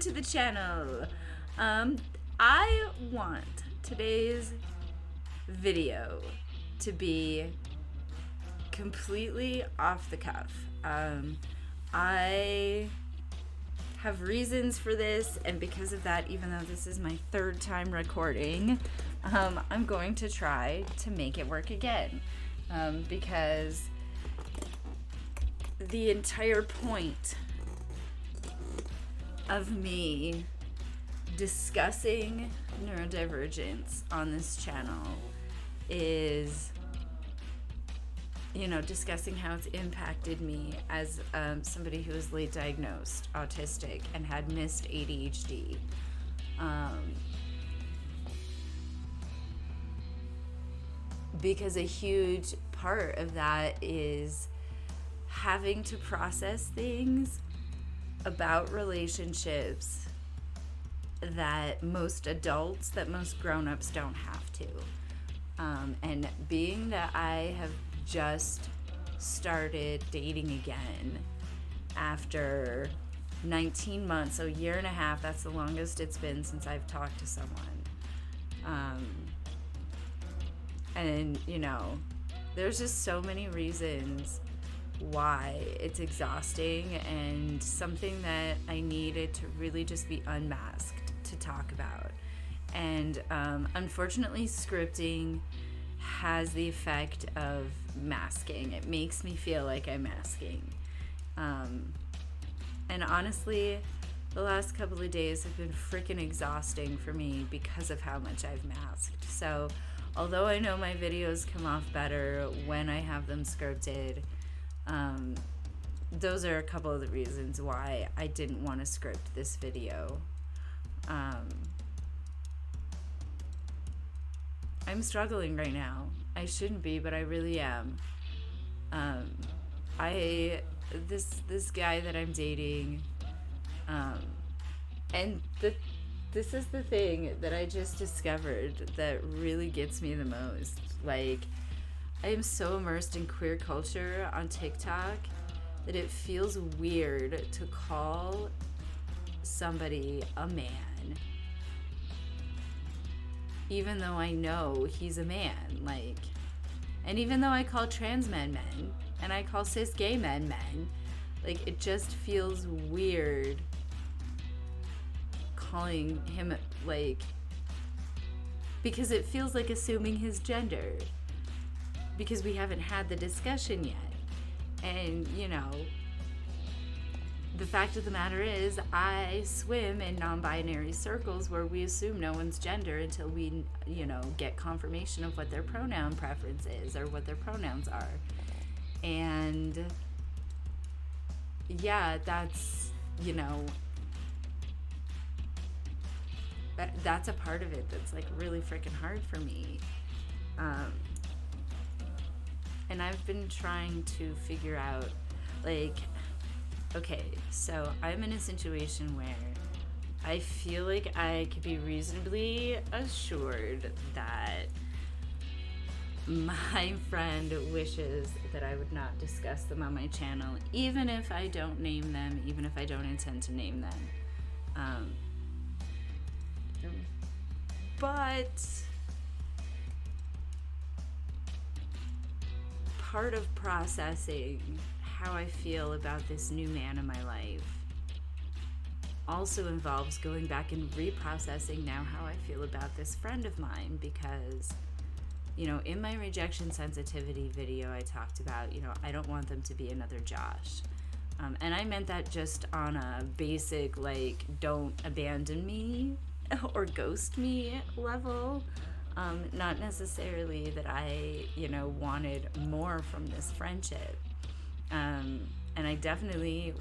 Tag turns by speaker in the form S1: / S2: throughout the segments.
S1: to the channel. I want today's video to be completely off the cuff. I have reasons for this, and because of that, even though this is my third time recording, I'm going to try to make it work again, because the entire point of me discussing neurodivergence on this channel is, discussing how it's impacted me as somebody who was late diagnosed autistic and had missed ADHD. Because a huge part of that is having to process things about relationships that most adults, that most grown-ups don't have to. And being that I have just started dating again after 19 months, so a year and a half, that's the longest it's been since I've talked to someone. And, there's just so many reasons why it's exhausting and something that I needed to really just be unmasked to talk about. And unfortunately, scripting has the effect of masking. It makes me feel like I'm masking. And honestly, the last couple of days have been freaking exhausting for me because of how much I've masked. So although I know my videos come off better when I have them scripted, those are a couple of the reasons why I didn't want to script this video. I'm struggling right now. I shouldn't be, but I really am. This guy that I'm dating, and this is the thing that I just discovered that really gets me the most. Like, I am so immersed in queer culture on TikTok that it feels weird to call somebody a man, even though I know he's a man. Like, and even though I call trans men men, and I call cis gay men men, like, it just feels weird calling him, like, because it feels like assuming his gender, because we haven't had the discussion yet. And, the fact of the matter is, I swim in non-binary circles where we assume no one's gender until we, get confirmation of what their pronoun preference is or what their pronouns are. And yeah, that's, that's a part of it that's like really freaking hard for me. And I've been trying to figure out, like, okay, so I'm in a situation where I feel like I could be reasonably assured that my friend wishes that I would not discuss them on my channel, even if I don't name them, even if I don't intend to name them. But part of processing how I feel about this new man in my life also involves going back and reprocessing now how I feel about this friend of mine, because in my rejection sensitivity video I talked about, I don't want them to be another Josh, and I meant that just on a basic, like, don't abandon me or ghost me level. Not necessarily that I, wanted more from this friendship. And I definitely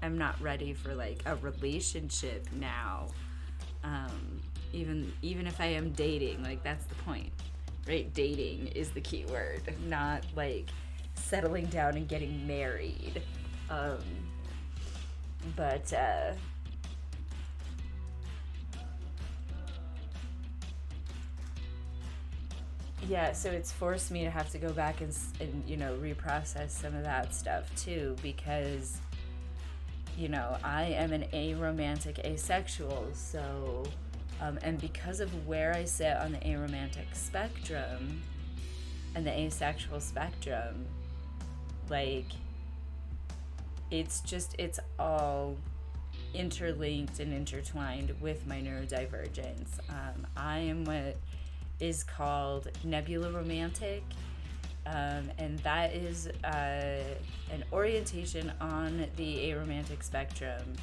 S1: am not ready for, like, a relationship now. Even if I am dating, like, that's the point, right? Dating is the key word, not, like, settling down and getting married. But yeah, so it's forced me to have to go back and reprocess some of that stuff too, because I am an aromantic asexual, so, and because of where I sit on the aromantic spectrum and the asexual spectrum, like, it's all interlinked and intertwined with my neurodivergence. I am what is called nebula romantic, and that is an orientation on the aromantic spectrum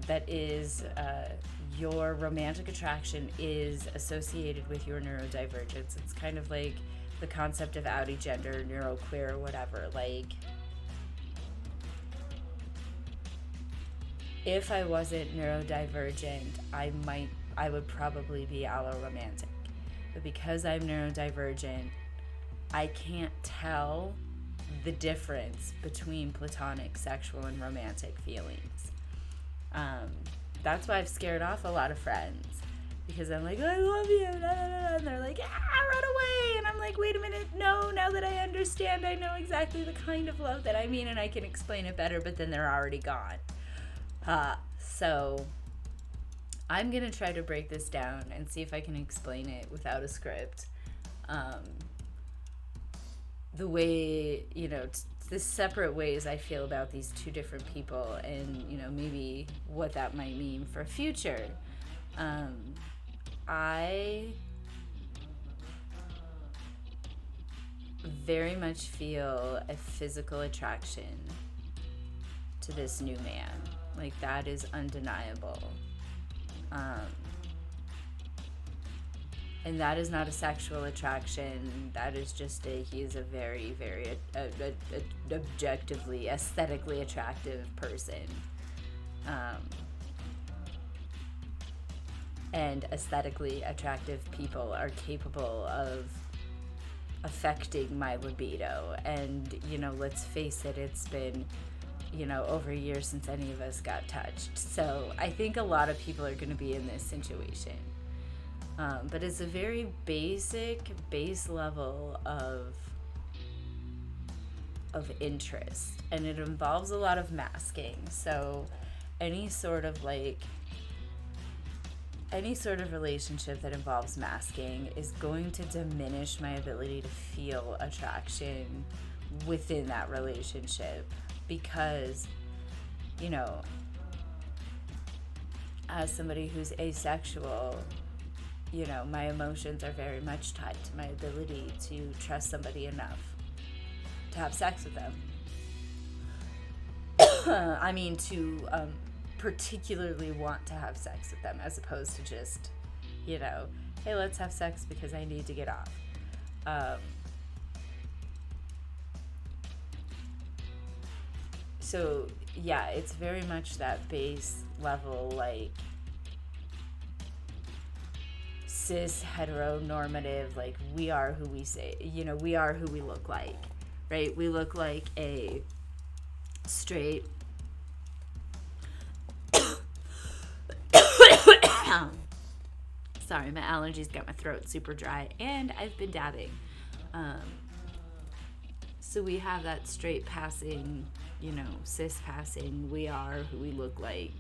S1: that is your romantic attraction is associated with your neurodivergence. It's kind of like the concept of outie gender, neuroqueer, or whatever. Like, if I wasn't neurodivergent, I would probably be alloromantic. But because I'm neurodivergent, I can't tell the difference between platonic, sexual, and romantic feelings. That's why I've scared off a lot of friends, because I'm like, I love you, and they're like, run away, and I'm like, wait a minute, no, now that I understand, I know exactly the kind of love that I mean, and I can explain it better, but then they're already gone. So I'm gonna try to break this down and see if I can explain it without a script. The way, the separate ways I feel about these two different people, and, maybe what that might mean for future. I very much feel a physical attraction to this new man. Like, that is undeniable. And that is not a sexual attraction. That is just he is a very, very objectively, aesthetically attractive person. And aesthetically attractive people are capable of affecting my libido. And, let's face it, it's been, over a year since any of us got touched. So I think a lot of people are going to be in this situation. But it's a very base level of interest, and it involves a lot of masking. So any sort of relationship that involves masking is going to diminish my ability to feel attraction within that relationship, because, as somebody who's asexual, my emotions are very much tied to my ability to trust somebody enough to have sex with them. I mean, to particularly want to have sex with them, as opposed to just, hey, let's have sex because I need to get off. So, yeah, it's very much that base level, like, cis, heteronormative, like, we are who we say, we are who we look like, right? We look like a straight, sorry, my allergies got my throat super dry, and I've been dabbing. So we have that straight passing, cis passing, we are who we look like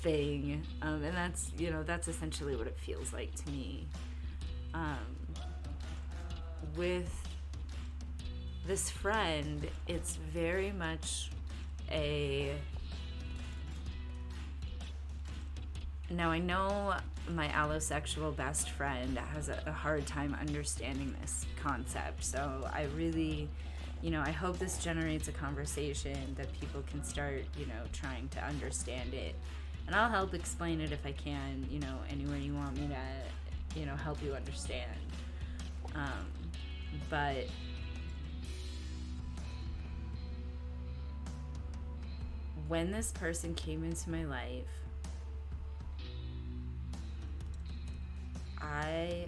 S1: thing, and that's essentially what it feels like to me. With this friend, it's very much now I know my allosexual best friend has a hard time understanding this concept, so I really, I hope this generates a conversation that people can start, trying to understand it. And I'll help explain it if I can, anywhere you want me to, help you understand. But when this person came into my life, I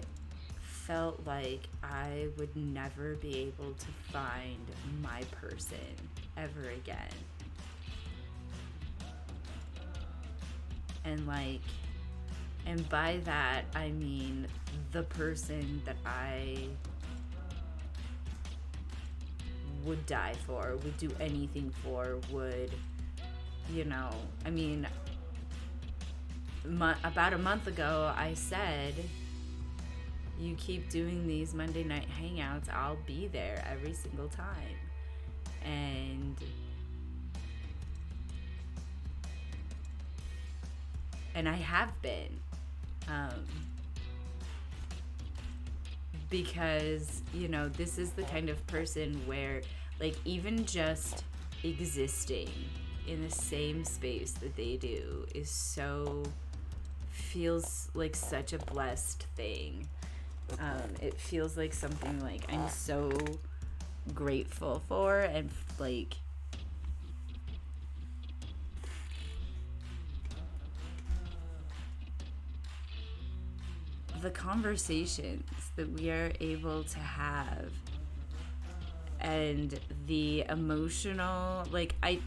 S1: felt like I would never be able to find my person ever again. And by that, I mean the person that I would die for, would do anything for, would, you know, I mean, about a month ago, I said, you keep doing these Monday night hangouts, I'll be there every single time. And I have been. Because, you know, this is the kind of person where, like, even just existing in the same space that they do feels like such a blessed thing. It feels like something like I'm so grateful for, and like the conversations that we are able to have and the emotional, like, I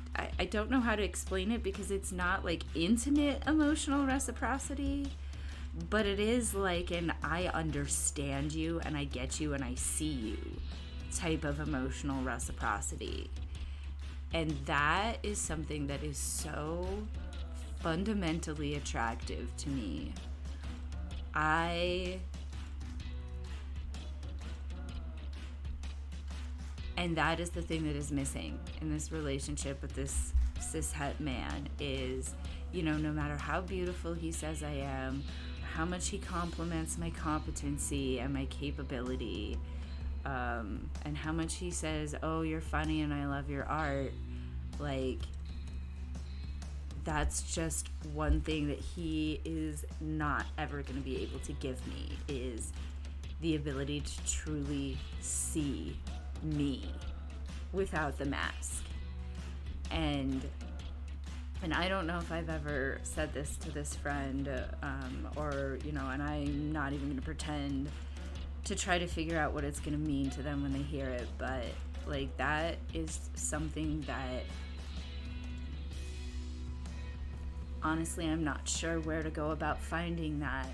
S1: don't know how to explain it, because it's not like intimate emotional reciprocity, but it is like an I understand you and I get you and I see you type of emotional reciprocity. And that is something that is so fundamentally attractive to me. And that is the thing that is missing in this relationship with this cishet man is, you know, no matter how beautiful he says I am, how much he compliments my competency and my capability, and how much he says, oh, you're funny and I love your art, like, that's just one thing that he is not ever going to be able to give me, is the ability to truly see me without the mask. And I don't know if I've ever said this to this friend, or, you know, and I'm not even going to pretend to try to figure out what it's going to mean to them when they hear it, but, like, that is something that, honestly, I'm not sure where to go about finding that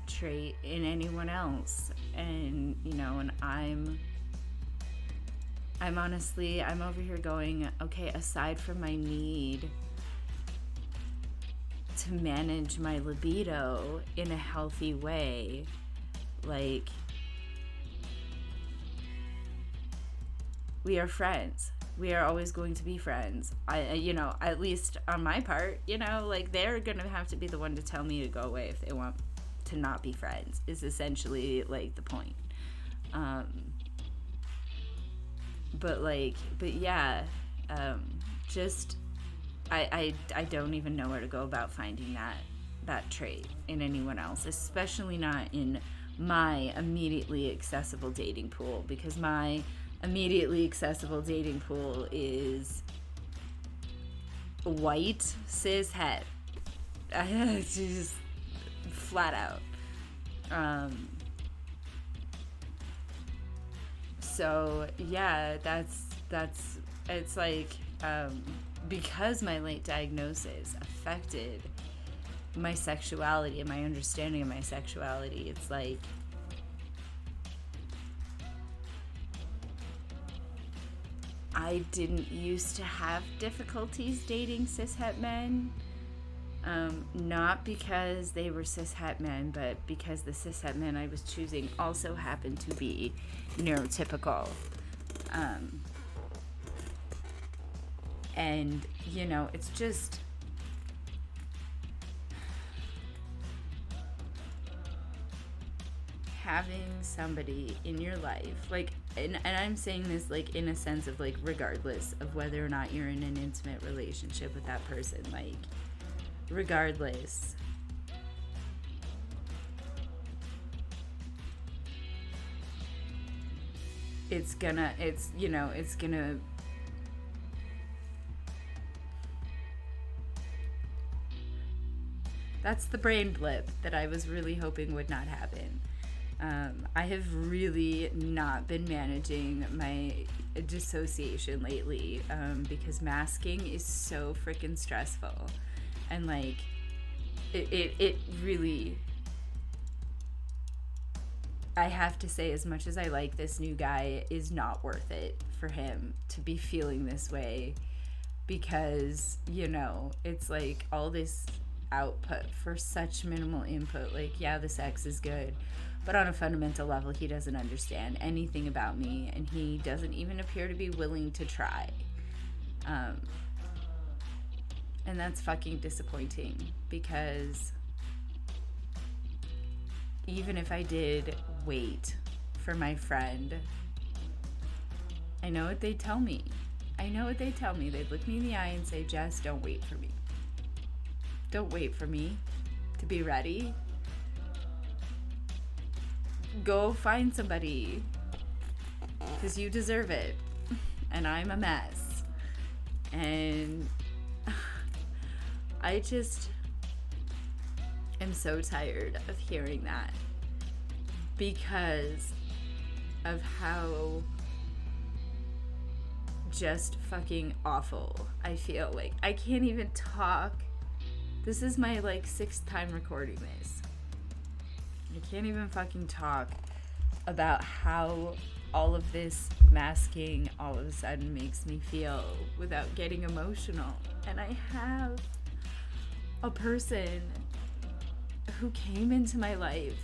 S1: trait in anyone else. And, you know, and I'm honestly, I'm over here going, okay, aside from my need to manage my libido in a healthy way, like, we are friends. We are always going to be friends. You know, at least on my part, you know, like, they're going to have to be the one to tell me to go away if they want to not be friends, is essentially, like, the point. But yeah, just, I don't even know where to go about finding that trait in anyone else, especially not in my immediately accessible dating pool, because my immediately accessible dating pool is white, cis, het. Just flat out. So yeah, that's it's like, because my late diagnosis affected my sexuality and my understanding of my sexuality, it's like, I didn't used to have difficulties dating cishet men, not because they were cishet men, but because the cishet men I was choosing also happened to be neurotypical. And, you know, it's just, having somebody in your life, like, and I'm saying this, like, in a sense of, like, regardless of whether or not you're in an intimate relationship with that person, like, regardless, it's gonna that's the brain blip that I was really hoping would not happen. I have really not been managing my dissociation lately, because masking is so freaking stressful, and, like, it really, I have to say, as much as I like this new guy, it is not worth it for him to be feeling this way, because, you know, it's like all this output for such minimal input. Like, yeah, the sex is good, but on a fundamental level, he doesn't understand anything about me, and he doesn't even appear to be willing to try. And that's fucking disappointing, because even if I did wait for my friend, I know what they'd tell me. They'd look me in the eye and say, Jess, don't wait for me. Don't wait for me to be ready. Go find somebody, because you deserve it. And I'm a mess. And I just am so tired of hearing that, because of how just fucking awful I feel. Like, I can't even talk. This is my, like, 6th time recording this. I can't even fucking talk about how all of this masking all of a sudden makes me feel without getting emotional. And I have a person who came into my life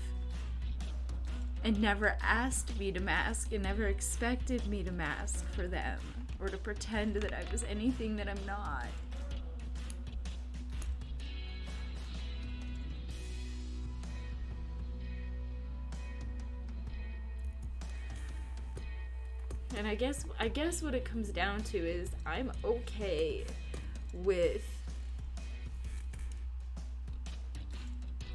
S1: and never asked me to mask and never expected me to mask for them or to pretend that I was anything that I'm not. And I guess what it comes down to is I'm okay with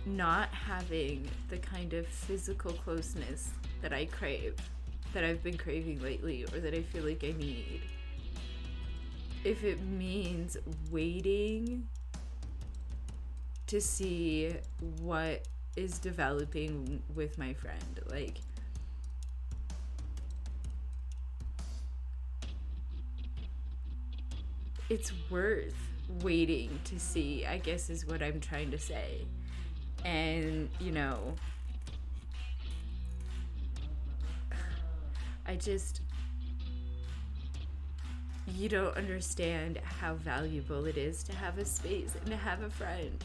S1: not having the kind of physical closeness that I crave, that I've been craving lately, or that I feel like I need, if it means waiting to see what is developing with my friend. Like, it's worth waiting to see, I guess, is what I'm trying to say. And, you know, you don't understand how valuable it is to have a space and to have a friend,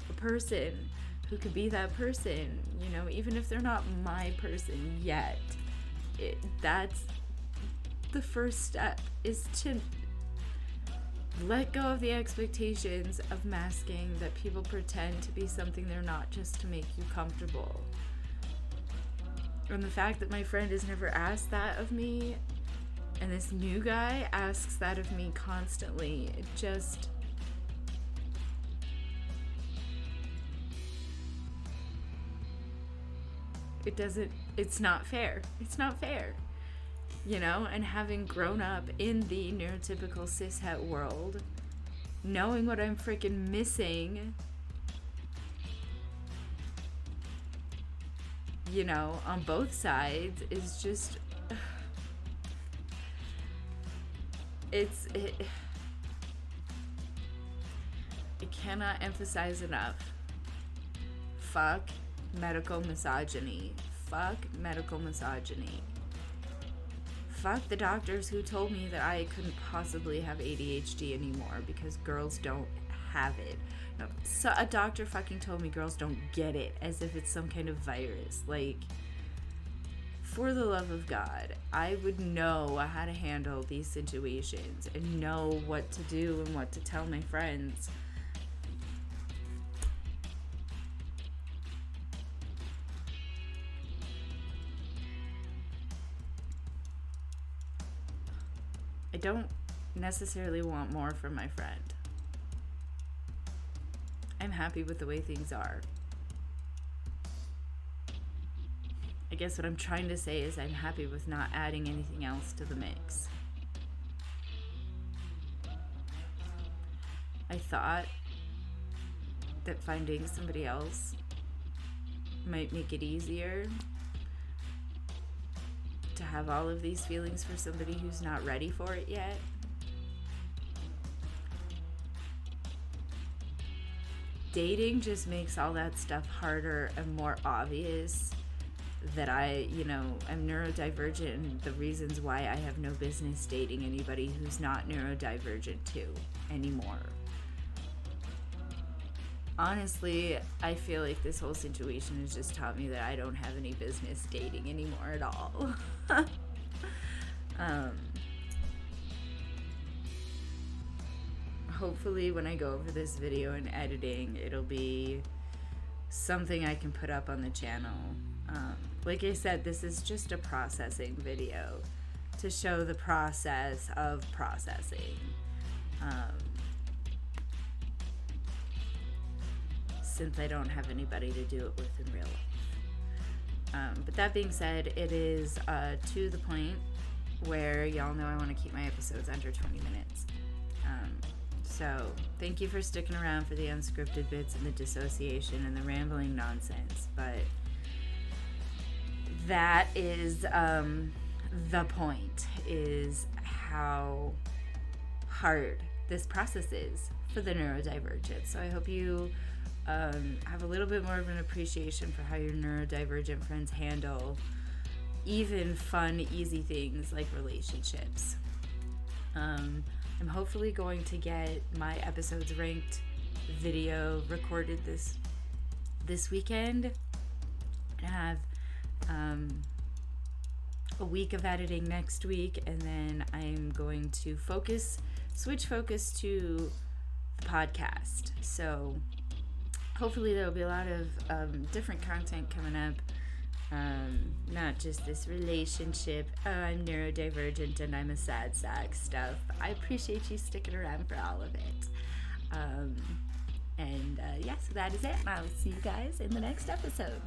S1: a person who could be that person, you know, even if they're not my person yet. That's the first step, is to let go of the expectations of masking that people pretend to be something they're not just to make you comfortable. And the fact that my friend has never asked that of me, and this new guy asks that of me constantly, it's not fair. It's not fair. You know, and having grown up in the neurotypical cishet world, knowing what I'm freaking missing, you know, on both sides, is just, I cannot emphasize enough. Fuck medical misogyny. Fuck medical misogyny. Fuck the doctors who told me that I couldn't possibly have ADHD anymore because girls don't have it. No, so a doctor fucking told me girls don't get it, as if it's some kind of virus. Like, for the love of God, I would know how to handle these situations and know what to do and what to tell my friends. I don't necessarily want more from my friend. I'm happy with the way things are. I guess what I'm trying to say is I'm happy with not adding anything else to the mix. I thought that finding somebody else might make it easier to have all of these feelings for somebody who's not ready for it yet. Dating just makes all that stuff harder and more obvious that I, am neurodivergent, and the reasons why I have no business dating anybody who's not neurodivergent too anymore. Honestly, I feel like this whole situation has just taught me that I don't have any business dating anymore at all. Hopefully when I go over this video in editing, it'll be something I can put up on the channel. Like I said, this is just a processing video to show the process of processing. Since I don't have anybody to do it with in real life. But that being said, it is to the point where y'all know I want to keep my episodes under 20 minutes. So thank you for sticking around for the unscripted bits and the dissociation and the rambling nonsense. But that is the point, is how hard this process is for the neurodivergent. So I hope you have a little bit more of an appreciation for how your neurodivergent friends handle even fun, easy things like relationships. I'm hopefully going to get my episodes ranked video recorded this weekend and have a week of editing next week, and then I'm going to switch focus to the podcast. So hopefully there'll be a lot of different content coming up. Not just this relationship, I'm neurodivergent and I'm a sad sack stuff. I appreciate you sticking around for all of it. So that is it, and I'll see you guys in the next episode.